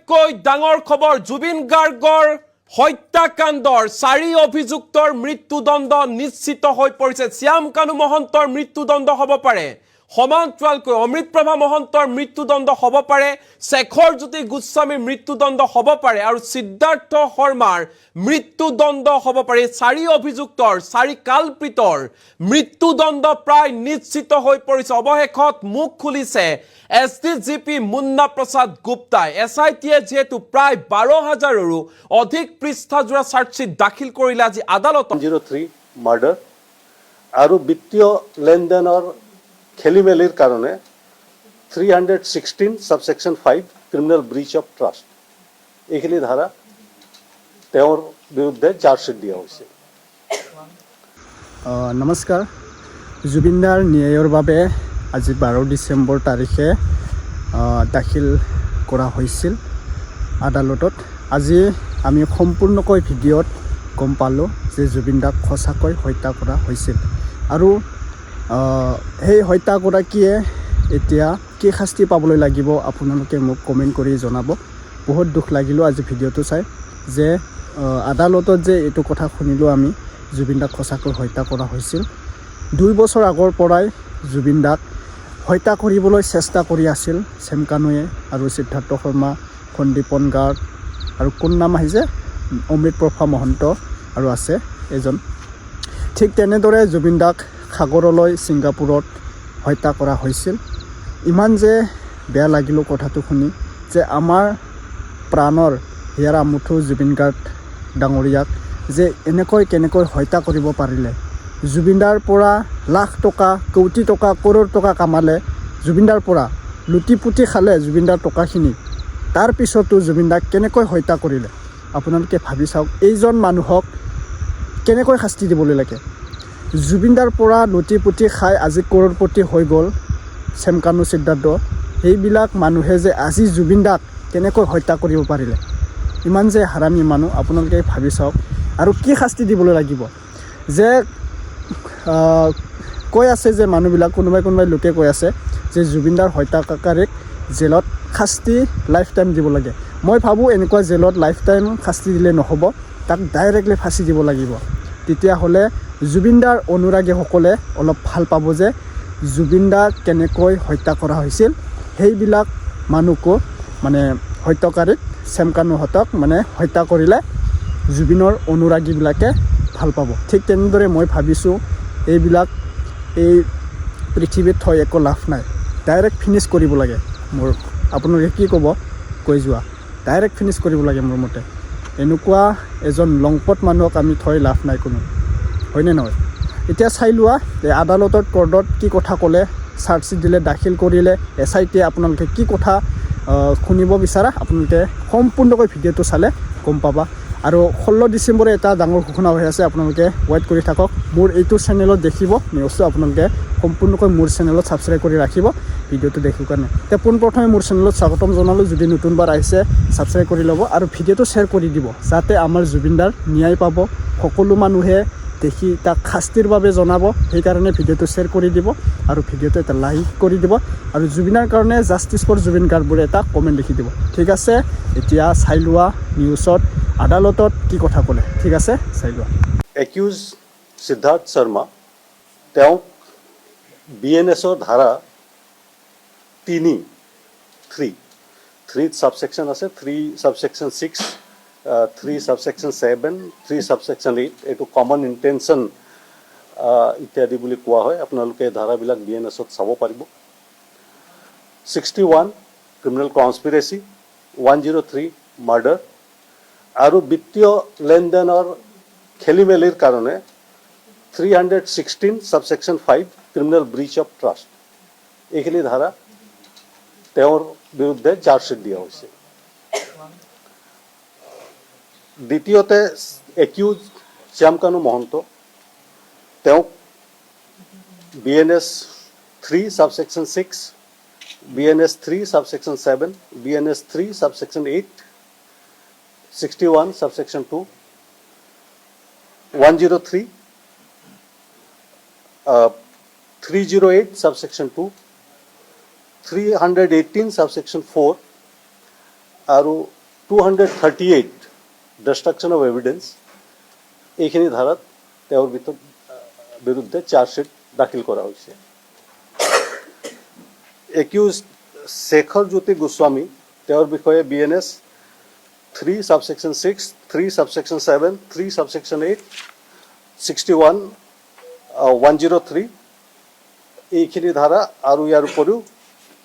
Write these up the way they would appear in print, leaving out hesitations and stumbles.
আটাইতকৈ ডাঙৰ খবৰ জুবিন গাৰ্গৰ হত্যাকাণ্ডৰ 4 অভিযুক্তৰ মৃত্যুদণ্ড নিশ্চিত হৈ পৰিছে। শ্যাম কানু মহন্তৰ মৃত্যুদণ্ড হ'ব পাৰে, সমান্তৰালকৈ অমৃতপ্ৰভা মহন্তৰ মৃত্যুদণ্ড হ'ব পাৰে, শেখৰ জ্যোতি গোস্বামীৰ মৃত্যুদণ্ড হ'ব পাৰে আৰু সিদ্ধাৰ্থ শৰ্মাৰ মৃত্যুদণ্ড হ'ব পাৰে। 4 অভিযুক্তৰ 4 কালপ্ৰিতৰ মৃত্যুদণ্ড প্ৰায় নিশ্চিত হৈ পৰিছে। অৱশেষত মুখ খুলিছে এছডিজিপি মুন্না প্ৰসাদ গুপ্তাই। এছআইটিয়ে যেহেতু প্ৰায় 12,000ৰো অধিক পৃষ্ঠাজোৰা চাৰ্জশ্বিট দাখিল কৰিলে আজি আদালতত। 103 মাৰ্ডাৰ আৰু বিত্তীয় লেনদেনৰ খেলিমেলিৰ কাৰণে 316 subsection 5 criminal breach of trust এইখিনি ধাৰা তেওঁৰ বিৰুদ্ধে চাৰ্জশ্বিট দিয়া হৈছে। নমস্কাৰ। জুবিনদাৰ ন্যায়ৰ বাবে আজি 12 ডিচেম্বৰ তাৰিখে দাখিল কৰা হৈছিল আদালতত। আজি আমি সম্পূৰ্ণকৈ ভিডিঅ'ত গম পালোঁ যে জুবিনদাক সঁচাকৈ হত্যা কৰা হৈছিল আৰু সেই হত্যাগৰাকীয়ে এতিয়া কি শাস্তি পাবলৈ লাগিব আপোনালোকে মোক কমেণ্ট কৰি জনাব। বহুত দুখ লাগিলোঁ আজি ভিডিঅ'টো চাই যে আদালতত যে এইটো কথা শুনিলোঁ আমি জুবিনদাক সঁচাকৈ হত্যা কৰা হৈছিল। 2 বছৰ আগৰ পৰাই জুবিনদাক হত্যা কৰিবলৈ চেষ্টা কৰি আছিল শ্যাম কানুৱে আৰু সিদ্ধাৰ্থ শৰ্মা, সন্দীপন গাৰ্গ আৰু কোন নাম আহিছে অমৃতপ্ৰভা মহন্ত আৰু আছে এজন। ঠিক তেনেদৰে জুবিনদাক সাগৰলৈ ছিংগাপুৰত হত্যা কৰা হৈছিল। ইমান যে বেয়া লাগিল কথাটো শুনি যে আমাৰ প্ৰাণৰ হিয়াৰ আমুঠু জুবিন গাৰ্গ ডাঙৰীয়াক যে কেনেকৈ হত্যা কৰিব পাৰিলে। জুবিনদাৰ পৰা লাখ টকা, কোটি টকা, কৰোৰ টকা কামালে, জুবিনদাৰ পৰা লুটি পুটি খালে জুবিনদাৰ টকাখিনি, তাৰপিছতো জুবিনদাক কেনেকৈ হত্যা কৰিলে আপোনালোকে ভাবি চাওক। এইজন মানুহক কেনেকৈ শাস্তি দিবলৈ লাগে। জুবিনদাৰ পৰা লুটি পুটি খাই আজি কৰোৰপতি হৈ গ'ল শ্যাম কানু, সিদ্ধাৰ্থ। সেইবিলাক মানুহে যে আজি জুবিনদাক কেনেকৈ হত্যা কৰিব পাৰিলে। ইমান যে হাৰামী মানুহ আপোনালোকে ভাবি চাওক। আৰু কি শাস্তি দিবলৈ লাগিব যে কৈ আছে যে মানুহবিলাক কোনোবাই লোকে কৈ আছে যে জুবিনদাৰ হত্যাকাৰীক জেলত শাস্তি লাইফ টাইম দিব লাগে। মই ভাবোঁ এনেকুৱা জেলত লাইফ টাইম শাস্তি দিলে নহ'ব, তাক ডাইৰেক্টলি ফাঁচি দিব লাগিব। তেতিয়াহ'লে জুবিনদাৰ অনুৰাগীসকলে অলপ ভাল পাব যে জুবিনদাক কেনেকৈ হত্যা কৰা হৈছিল। সেইবিলাক মানুহকো মানে হত্যাকাৰীক শ্যাম কানুহঁতক মানে হত্যা কৰিলে জুবিনৰ অনুৰাগীবিলাকে ভাল পাব। ঠিক তেনেদৰে মই ভাবিছোঁ এইবিলাক এই পৃথিৱীত থৈ একো লাভ নাই, ডাইৰেক্ট ফিনিছ কৰিব লাগে। মোৰ আপোনালোকে কি ক'ব কৈ যোৱা, ডাইৰেক্ট ফিনিছ কৰিব লাগে মোৰ মতে। এনেকুৱা এজন লংপট মানুহক আমি থৈ লাভ নাই কোনো, হয়নে নহয়। এতিয়া চাই লোৱা আদালতত কোৰ্টত কি কথা ক'লে, চাৰ্জশ্বিট দিলে, দাখিল কৰিলে এছআইটিয়ে। আপোনালোকে কি কথা শুনিব বিচাৰা আপোনালোকে সম্পূৰ্ণকৈ ভিডিঅ'টো চালে গম পাবা। আৰু 16 ডিচেম্বৰে এটা ডাঙৰ ঘোষণা হৈ আছে, আপোনালোকে ৱেইট কৰি থাকক। মোৰ এইটো চেনেলত দেখিব নিউজটো, আপোনালোকে সম্পূৰ্ণকৈ মোৰ চেনেলত ছাবস্ক্ৰাইব কৰি ৰাখিব ভিডিঅ'টো দেখিব কাৰণে। এতিয়া পোনপ্ৰথমে মোৰ চেনেলত স্বাগতম জনালোঁ। যদি নতুনবাৰ আহিছে ছাবস্ক্ৰাইব কৰি ল'ব আৰু ভিডিঅ'টো শ্বেয়াৰ কৰি দিব যাতে আমাৰ জুবিনদাৰ ন্যায় পাব। সকলো মানুহে দেখি তাক শাস্তিৰ বাবে জনাব, সেইকাৰণে ভিডিঅ'টো শ্বেয়াৰ কৰি দিব আৰু ভিডিঅ'টো এটা লাইক কৰি দিব আৰু জুবিনৰ কাৰণে জাষ্টিছ ফৰ জুবিন গাৰ্গ বুলি এটা কমেণ্ট লিখি দিব। ঠিক আছে, এতিয়া চাই লোৱা নিউজত আদালতত কি কথা ক'লে। ঠিক আছে, চাই লোৱা। একিউজ সিদ্ধাৰ্থ শৰ্মা তেওঁক BNSৰ ধাৰা 3 সাবসেকশন আছে, 3 সাবসেকশন 6, 3 সাবসেকশন 7, 3 সাবসেকশন 8 এইটো কমন ইণ্টেনশ্যন ইত্যাদি বুলি কোৱা হয়। আপোনালোকে ধাৰাবিলাক BNSত চাব পাৰিব। 61 ক্ৰিমিনেল কনস্পিৰেচি, 103 মাৰ্ডাৰ আৰু বিত্তীয় লেনদেনৰ খেলিমেলিৰ কাৰণে 316 subsection 5 criminal breach of trust এইখিনি ধাৰা তেওঁৰ বিৰুদ্ধে চাৰ্জশ্বিট দিয়া হৈছে। দ্বিতীয়তে একিউজ শ্যাম কানু মহন্ত তেওঁক BNS 3 subsection 6, BNS 3 subsection 7, BNS 3 subsection 8, 61 subsection 2, 103, 308 subsection 2, 318 subsection 4 আৰু 238 ডিষ্ট্ৰাকশ্যন অফ এভিডেন্স এইখিনি ধাৰাত তেওঁৰ বিৰুদ্ধে চাৰ্জশ্বিট দাখিল কৰা হৈছে। একিউজ শেখৰ জ্যোতি গোস্বামী তেওঁৰ বিষয়ে BNS 3 subsection 6, 3 subsection 7, 3 subsection 8, 61, 103 এইখিনি ধাৰা আৰু ইয়াৰ উপৰিও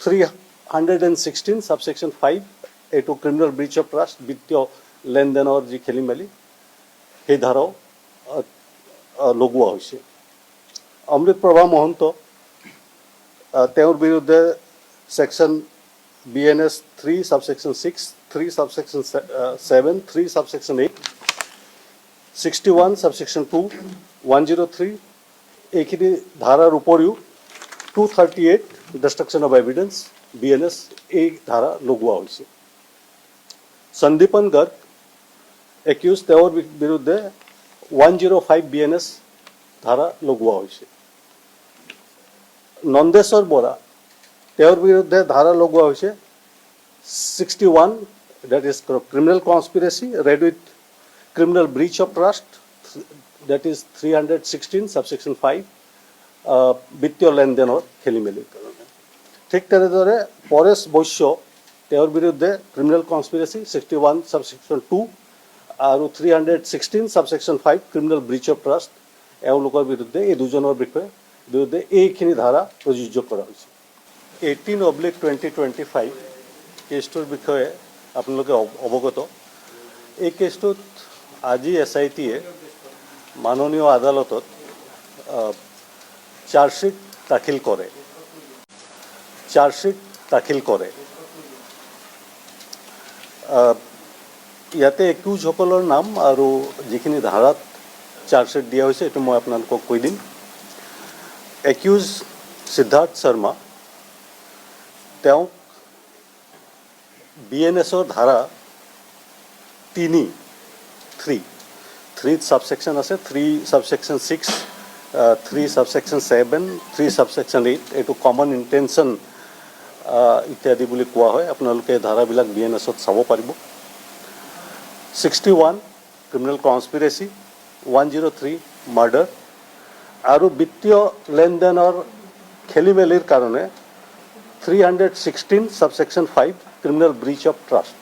316 subsection 5 এইটো ক্ৰিমিনেল ব্ৰিচ অফ ট্ৰাষ্ট বিত্তীয় লেনদেনৰ যি খেলি মেলি সেই ধাৰাও লগোৱা হৈছে। অমৃতপ্ৰভা মহন্ত তেওঁৰ বিৰুদ্ধে section BNS 3 subsection 6, 3 subsection 7, 3 subsection 8, 61 subsection 2, 103 এইখিনি ধাৰাৰ উপৰিও 238 ডিষ্ট্ৰাকশ্যন অফ এভিডেন্স BNS এই ধাৰা লগোৱা হৈছে। সন্দীপন গৰ্গ একিউজ তেওঁৰ বিৰুদ্ধে 105 BNS ধাৰা লগোৱা হৈছে। নন্দেশ্বৰ বৰা তেওঁৰ বিৰুদ্ধে ধাৰা লগোৱা হৈছে 61, that is criminal conspiracy read with criminal breach of trust, that is 316 subsection 5 বিত্তীয় লেনদেনৰ খেলি মেলি কাৰণে। ঠিক তেনেদৰে পৰেশ বৈশ্য তেওঁৰ বিৰুদ্ধে ক্ৰিমিনেল কনস্পিৰেচি 61 subsection 2 আৰু 316 subsection 5 criminal breach of trust এওঁলোকৰ বিৰুদ্ধে এই দুজনৰ বিৰুদ্ধে এইখিনি ধাৰা প্ৰযোজ্য কৰা হৈছে। 18/2025 কেছটোৰ বিষয়ে আপোনালোকে অৱগত। এই কেছটোত আজি SITয়ে মাননীয় আদালতত চাৰ্জশ্বিট দাখিল কৰে। ইয়াতে একিউজসকলৰ নাম আৰু যিখিনি ধাৰাত চাৰ্জশ্বিট দিয়া হৈছে এইটো মই আপোনালোকক কৈ দিম। একিউজ সিদ্ধাৰ্থ শৰ্মা তেওঁক BNSৰ ধাৰা 3 subsection আছে, 3 subsection 6, 3 subsection 7, 3 subsection 8 এইটো কমন ইণ্টেনশ্যন ইত্যাদি বুলি কোৱা হয়। আপোনালোকে ধাৰাবিলাক BNSত চাব পাৰিব। 61 ক্ৰিমিনেল কনস্পিৰেচি, 103 মাৰ্ডাৰ আৰু বিত্তীয় লেনদেনৰ খেলি মেলিৰ কাৰণে 316 subsection 5 criminal breach of trust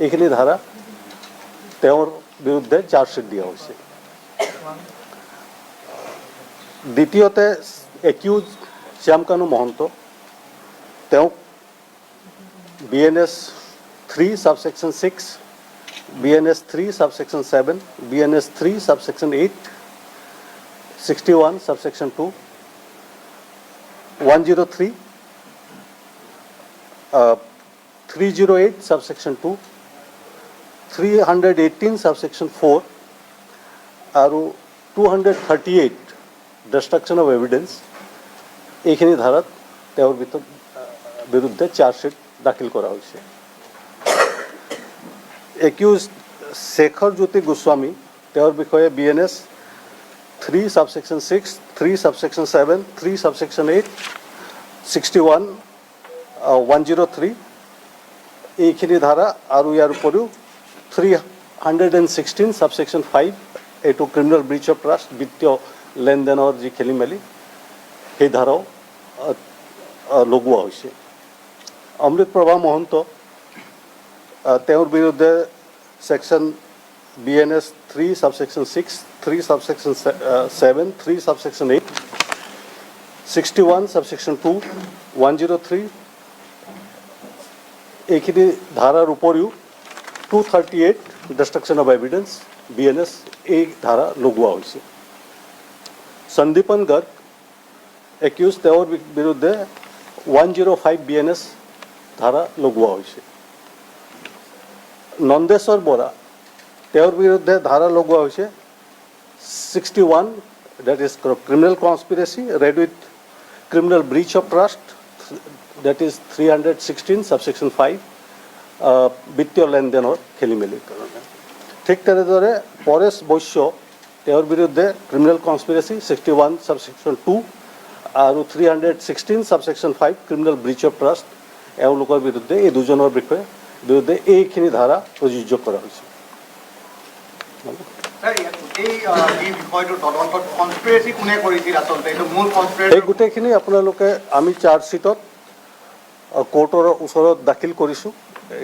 এইখিনি ধাৰা তেওঁৰ বিৰুদ্ধে চাৰ্জশ্বিট দিয়া হৈছে। দ্বিতীয়তে একিউজ শ্যামকানু মহন্ত তেওঁক BNS 3 subsection 6, BNS 3 subsection 7, BNS 3 subsection 8, 61 subsection 2, 103, 308 subsection 2, 318 subsection 4 আৰু 238 ডিষ্ট্ৰাকশ্যন অফ এভিডেন্স এইখিনি ধাৰাত তেওঁৰ বিৰুদ্ধে চাৰ্জশ্বিট দাখিল কৰা হৈছে। একিউজ শেখৰ জ্যোতি গোস্বামী তেওঁৰ বিষয়ে BNS 3 subsection 6, 3 subsection 7, 3 subsection 8, 61, 103 এইখিনি ধাৰা আৰু ইয়াৰ উপৰিও 316 subsection 5 এইটো ক্ৰিমিনেল ব্ৰিচ অফ ট্ৰাষ্ট বিত্তীয় লেনদেনৰ যি খেলি মেলি সেই ধাৰাও লগোৱা হৈছে। অমৃতপ্ৰভা মহন্ত তেওঁৰ বিৰুদ্ধে section BNS 3 subsection 6, 3 subsection 7, 3 subsection 8, 61 subsection 2, 103 এইখিনি ধাৰাৰ উপৰিও 238 ডিষ্ট্ৰাকশ্যন অফ এভিডেন্স BNS এই ধাৰা লগোৱা হৈছে। সন্দীপন গৰ্গ একিউজ তেওঁৰ বিৰুদ্ধে 105 BNS ধাৰা লগোৱা হৈছে। নন্দেশ্বৰ বৰা তেওঁৰ বিৰুদ্ধে ধাৰা লগোৱা হৈছে 61, that is criminal conspiracy read with criminal breach of trust, that is 316 subsection 5 বিত্তীয় লেনদেনৰ খেলি মেলিৰ কাৰণে। ঠিক তেনেদৰে পৰেশ বৈশ্য তেওঁৰ বিৰুদ্ধে ক্ৰিমিনেল কনস্পিৰেচি 61 subsection 2 আৰু 316 subsection 5 criminal breach of trust এওঁলোকৰ বিৰুদ্ধে এই দুজনৰ বিষয়ে বিৰুদ্ধে এইখিনি ধাৰা প্ৰযোজ্য কৰা হৈছে। এই গোটেইখিনি আপোনালোকে আমি চাৰ্জশ্বিটত কোৰ্টৰ ওচৰত দাখিল কৰিছোঁ।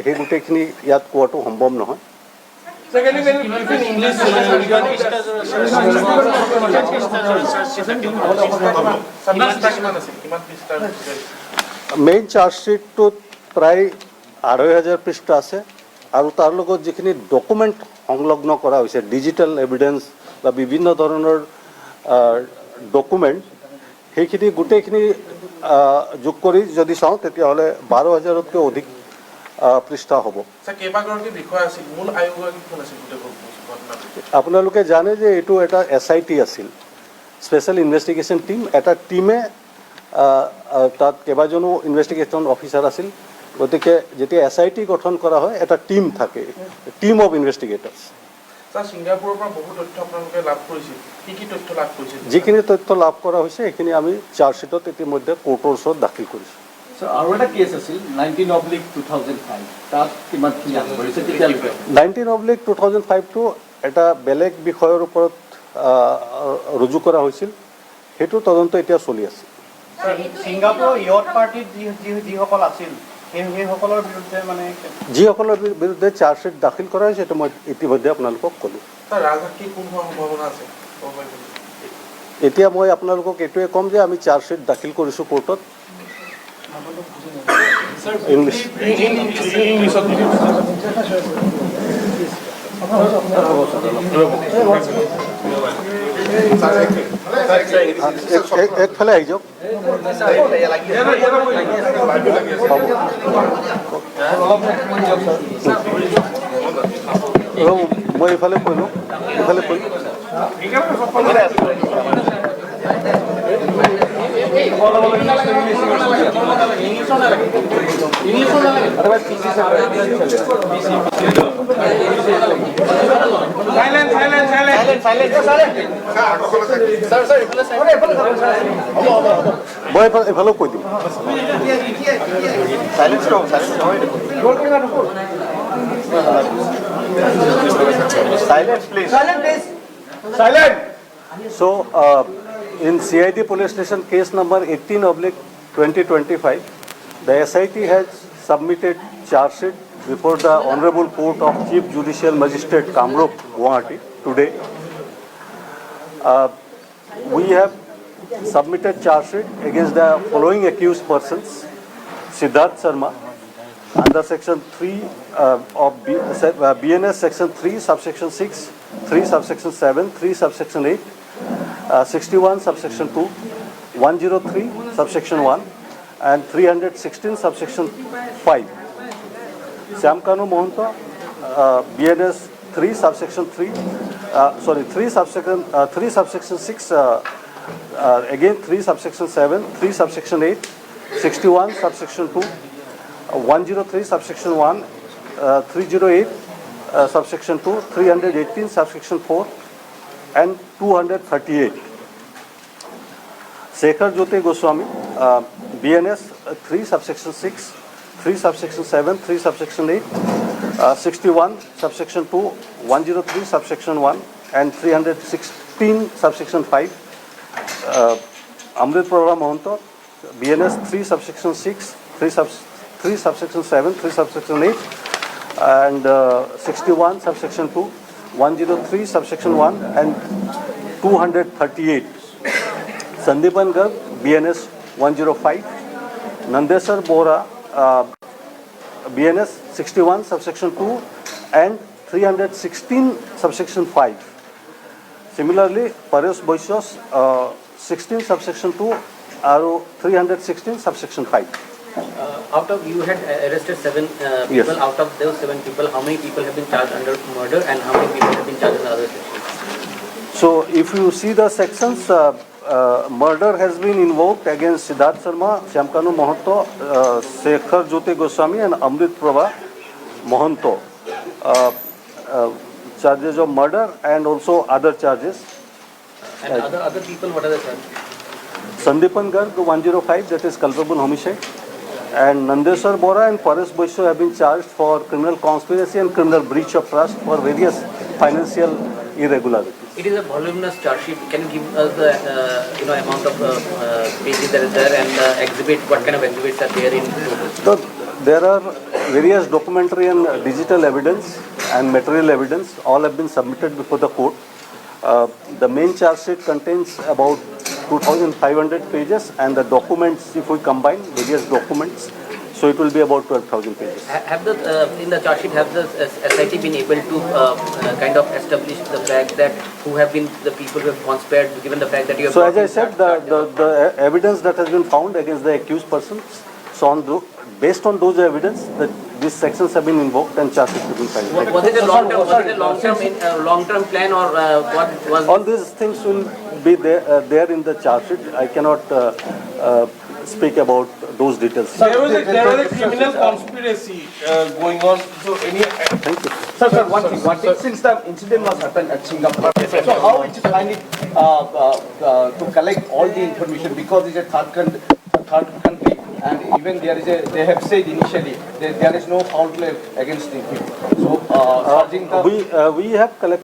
সেই গোটেইখিনি ইয়াত কোৱাটো সম্ভৱ নহয়। মেইন চাৰ্জশ্বিটটোত প্ৰায় ২,৫০০ পৃষ্ঠা আছে আৰু তাৰ লগত যিখিনি ডকুমেণ্ট সংলগ্ন কৰা হৈছে, ডিজিটেল এভিডেন্স বা বিভিন্ন ধৰণৰ ডকুমেণ্ট, সেইখিনি গোটেইখিনি যোগ কৰি যদি চাওঁ তেতিয়াহ'লে ১২,০০০তকৈ অধিক পৃষ্ঠা হ'ব। আপোনালোকে জানে যে এইটো এটা SIT আছিল, স্পেচিয়েল ইনভেষ্টিগেশ্যন টীম। এটা টীমে তাত কেইবাজনো ইনভেষ্টিগেশ্যন অফিচাৰ আছিল। গতিকে যেতিয়া SIT গঠন কৰা হয় এটা টীম থাকে, টীম অফ ইনভেষ্টিগেটৰ্ছ। যিখিনি তথ্য লাভ কৰা হৈছে সেইখিনি আমি চাৰ্জশ্বিটত ইতিমধ্যে কোৰ্টৰ ওচৰত দাখিল কৰিছোঁ। আৰু এটা কেছ আছিল 19/2005, তাত কিমানখিনি আগবাঢ়িছে তেতিয়ালৈকে? 19/2005টো এটা বেলেগ বিষয়ৰ ওপৰত ৰুজু কৰা হৈছিল, সেইটো তদন্ত এতিয়া চলি আছে। ছিংগাপুৰৰ ইয়ট পাৰ্টিত যিসকল আছিল সেইসকলৰ বিৰুদ্ধে মানে যিসকলৰ বিৰুদ্ধে চাৰ্জশ্বিট দাখিল কৰা হৈছে সেইটো মই ইতিমধ্যে আপোনালোকক ক'লোঁ। এতিয়া মই আপোনালোকক এইটোৱে ক'ম যে আমি চাৰ্জশ্বিট দাখিল কৰিছোঁ কোৰ্টত। ইংলিছ একফালে আহি যাওক। মই এইফালে কৈ লওঁ, এইফালে কৈ মই এইফালেও কৈ দিম। So, in CID police station case number 18/2025, the SIT has submitted charge sheet before the Honorable Court of Chief Judicial Magistrate Kamrup, Guwahati today. We have submitted charge sheet against the following accused persons: Siddharth Sharma under section 3 of BNS section 3 subsection 6, 3 subsection 7, 3 subsection 8, 61 subsection 2, 103 subsection 1 and 316 subsection 5. Syamkanu Mohanto, BNS 3 subsection 3 subsection 6, again 3 subsection 7, 3 subsection 8, 61 subsection 2, 103 subsection 1, 308 subsection 2, 318 subsection 4 and 238. Shekhar Jyoti Goswami, BNS 3 subsection 6, 3 subsection 7, 3 subsection 8, 61 subsection 2, 103 subsection 1 and 316 subsection 5. Amrit Prabha Mohanto, BNS 3 subsection 6, 3 subsection 7, 3 subsection 8 and 61 subsection 2, 103 subsection 1 and 238. Sandipan Garg, BNS 105, Nandesar Bora, BNS 61 subsection 2 and 316 subsection 5. Similarly, Paresh Boishos 16 subsection 2 and 316 subsection 5. Out of you had arrested 7 people. Yes. Out of those 7 people, how many people have been charged under murder and how many people have been charged in other sections? So, if you see the sections, murder has been invoked against Siddharth Sharma, Syamkanu Mohanto, Shekhar Jyoti Goswami and Amrit Prabha Mohanto. Charges of murder and also other charges. And other people, what are the charges? Sandipan Garg 105, that is culpable homicide. And Nandeswar Bora and Paresh Boisho have been charged for criminal conspiracy and criminal breach of trust for various financial irregularities. It is a voluminous charge sheet. Can you give us the amount of pages that is there and exhibit, what kind of exhibits are there in total? So there are various documentary and digital evidence and material evidence. All have been submitted before the court. The main charge sheet contains about 2,500 pages, and the documents, if we combine various documents, so it will be about 12,000 pages. Have the in the charge sheet, have the SIT been able to kind of establish the fact that who have been the people who have conspired, given the fact that you have... So as I said, the evidence that has been found against the accused persons, so based on those evidence, these sections have been invoked and charges have been filed. Was it a long-term plan, or what was... All these things will be there in the charge sheet. I cannot speak about those details. There was a criminal conspiracy going on. So Thank you. Sir, one thing. Since the incident was happened at Singapore, so how it is finding to collect all the information, because it's a third country, and even they have said initially that there is no foul play against the people. So, We have collected